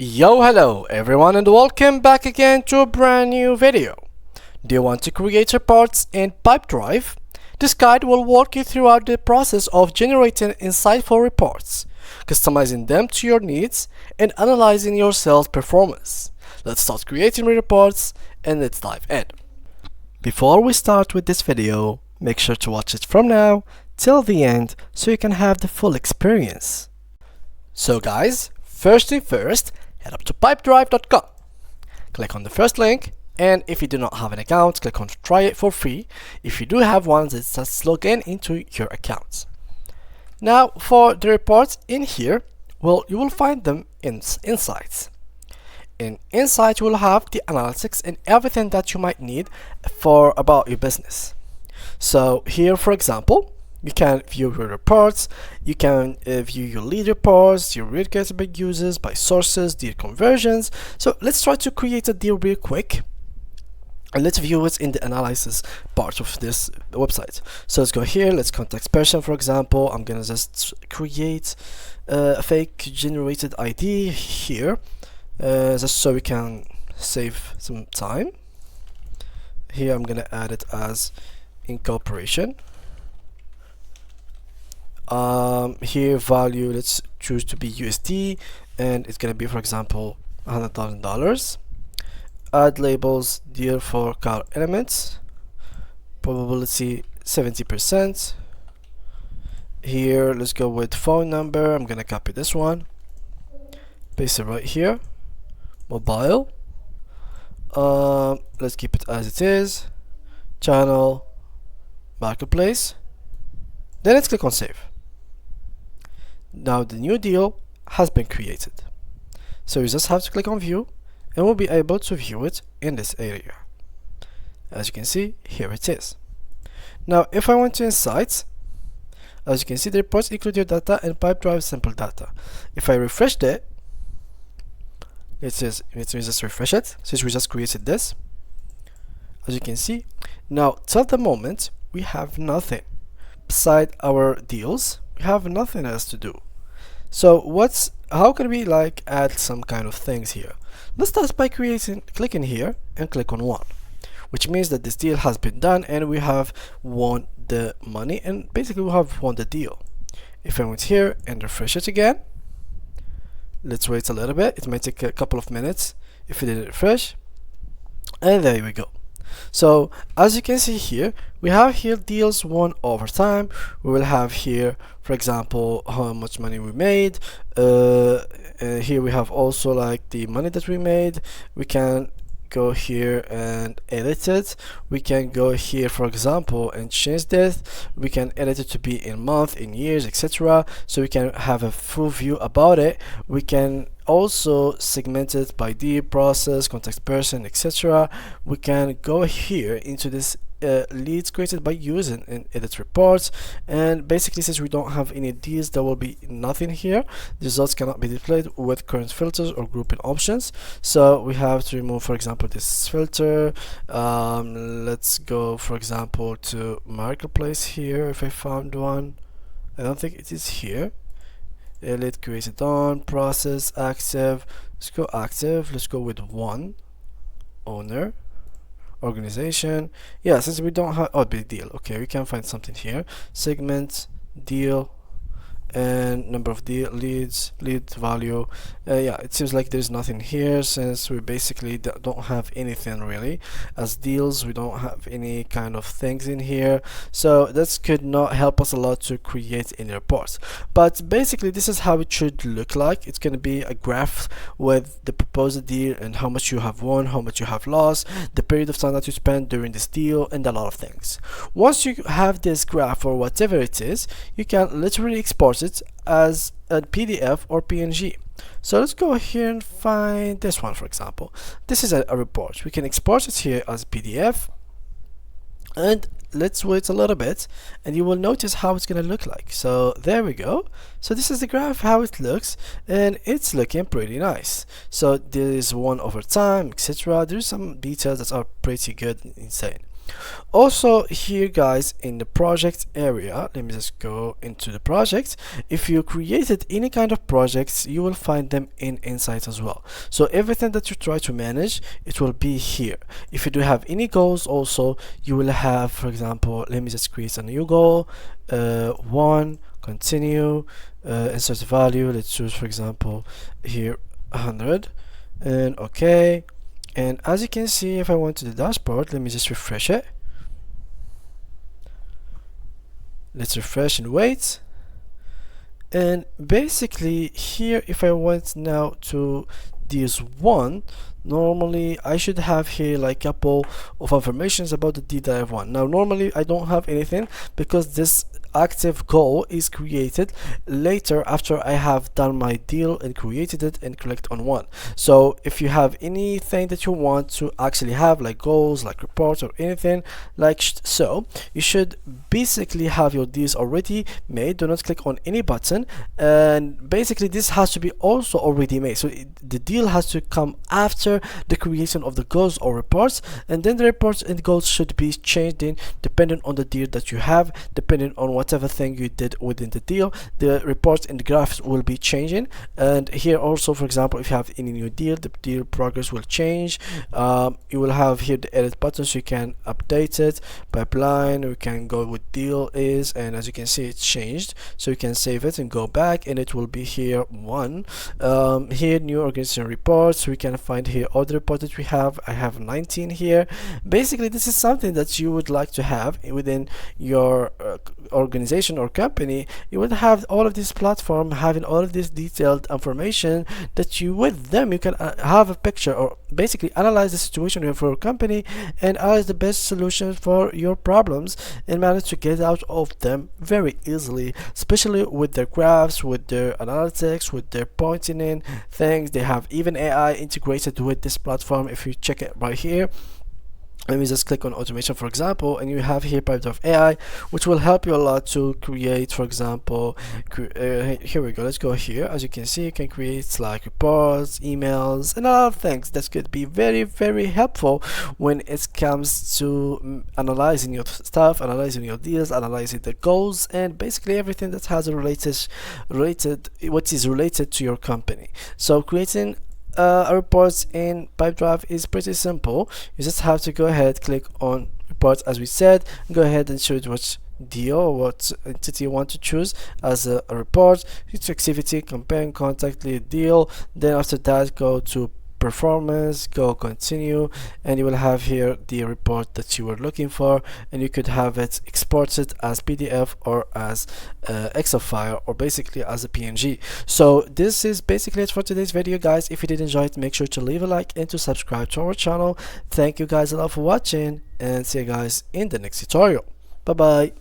Yo, hello everyone, and welcome back again to a brand new video. Do you want to create reports in Pipedrive? This guide will walk you throughout the process of generating insightful reports, customizing them to your needs, and analyzing your sales performance. Let's start creating reports and let's dive in. Before we start with this video, make sure to watch it from now till the end so you can have the full experience. So guys, first thing first, head up to pipedrive.com. Click on the first link, and if you do not have an account, click on try it for free. If you do have one, just log in into your account. Now for the reports in here, well, you will find them in Insights. In Insights, you will have the analytics and everything that you might need for about your business. So here, for example, you can view your reports, you can view your lead reports, your lead getting by users, by sources, deal conversions. So let's try to create a deal real quick, and let's view it in the analysis part of this website. So let's go here, let's contact person, for example. I'm gonna just create a fake generated ID here, just so we can save some time. Here I'm gonna add it as incorporation. Here value, let's choose to be USD, and it's gonna be, for example, $100,000. Add labels, deal for car elements, probability 70%. Here let's go with phone number. I'm gonna copy this one, paste it right here. Mobile, let's keep it as it is. Channel, marketplace, then let's click on save. Now the new deal has been created, so you just have to click on view and we'll be able to view it in this area. As you can see, here it is. Now if I went to Insights, as you can see, the reports include your data and Pipedrive sample data. If I refreshed it, let me just refresh it since we just created this. As you can see, now till the moment we have nothing beside our deals. We have nothing else to do. So how can we add some kind of things here? Let's start by clicking here and click on one, which means that this deal has been done and we have won the money, and basically we have won the deal. If I went here and refresh it again, let's wait a little bit. It might take a couple of minutes if it didn't refresh, and there we go. So as you can see here, we have here deals won over time. We will have here, for example, how much money we made. Here we have also the money that we made. We can go here and edit it. We can go here, for example, and change this. We can edit it to be in month, in years, etc. So we can have a full view about it. We can also segment it by deal, process, contact person, etc. We can go here into this leads created by using and edit reports, and basically since we don't have any deals, there will be nothing here. The results cannot be displayed with current filters or grouping options, so we have to remove, for example, this filter. Let's go, for example, to marketplace here. If I found one, I don't think it is here. Lead created on, process, active. Let's go active. Let's go with one owner, organization. Yeah, since we don't have, oh, big deal. Okay, we can find something here. Segment, deal, and number of deal leads, lead value. Yeah, it seems like there's nothing here since we basically don't have anything really. As deals, we don't have any kind of things in here, so this could not help us a lot to create any reports. But basically this is how it should look like. It's going to be a graph with the proposed deal and how much you have won, how much you have lost, the period of time that you spent during this deal, and a lot of things. Once you have this graph or whatever it is, you can literally export it as a PDF or PNG. So let's go here and find this one, for example. This is a report. We can export it here as PDF, and let's wait a little bit and you will notice how it's going to look like. So there we go. So this is the graph, how it looks, and it's looking pretty nice. So there is one over time, etc. There's some details that are pretty good and insane. Also here guys, in the project area, let me just go into the project. If you created any kind of projects, you will find them in Insight as well. So everything that you try to manage, it will be here. If you do have any goals also, you will have, for example, let me just create a new goal, one, continue, insert value, let's choose for example here 100, and okay. And as you can see, if I went to the dashboard, let me just refresh it. Let's refresh and wait. And basically here, if I went now to this one, normally I should have here like a couple of informations about the deal that I want. Now normally I don't have anything because this active goal is created later after I have done my deal and created it and clicked on one. So if you have anything that you want to actually have, like goals, like reports, or anything like so, you should basically have your deals already made. Do not click on any button, and basically this has to be also already made. So the deal has to come after the creation of the goals or reports, and then the reports and goals should be changed in depending on the deal that you have, depending on whatever thing you did within the deal. The reports and the graphs will be changing. And here also, for example, if you have any new deal, the deal progress will change. You will have here the edit button, so you can update it. Pipeline, we can go with deal is, and as you can see, it's changed, so you can save it and go back, and it will be here one. Here new organization reports, we can find here all the reports that we have. I have 19 here. Basically this is something that you would like to have within your organization or company. You would have all of this platform having all of this detailed information that you, with them, you can have a picture or basically analyze the situation for your company and analyze the best solution for your problems and manage to get out of them very easily, especially with their graphs, with their analytics, with their pointing in things. They have even AI integrated with this platform. If you check it right here, let me just click on automation, for example, and you have here Pipedrive AI, which will help you a lot to create, for example, here we go, let's go here. As you can see, you can create like reports, emails, and a lot of things that could be very, very helpful when it comes to analyzing your stuff, analyzing your deals, analyzing the goals, and basically everything that has a what is related to your company. So creating reports in Pipedrive is pretty simple. You just have to go ahead, click on reports as we said, go ahead and choose what deal or what entity you want to choose as a report. Each activity, compare and contact, lead deal. Then after that, go to performance, go continue, and you will have here the report that you were looking for, and you could have it exported as PDF or as Excel file, or basically as a PNG. So this is basically it for today's video, guys. If you did enjoy it, make sure to leave a like and to subscribe to our channel. Thank you guys a lot for watching, and see you guys in the next tutorial. Bye bye.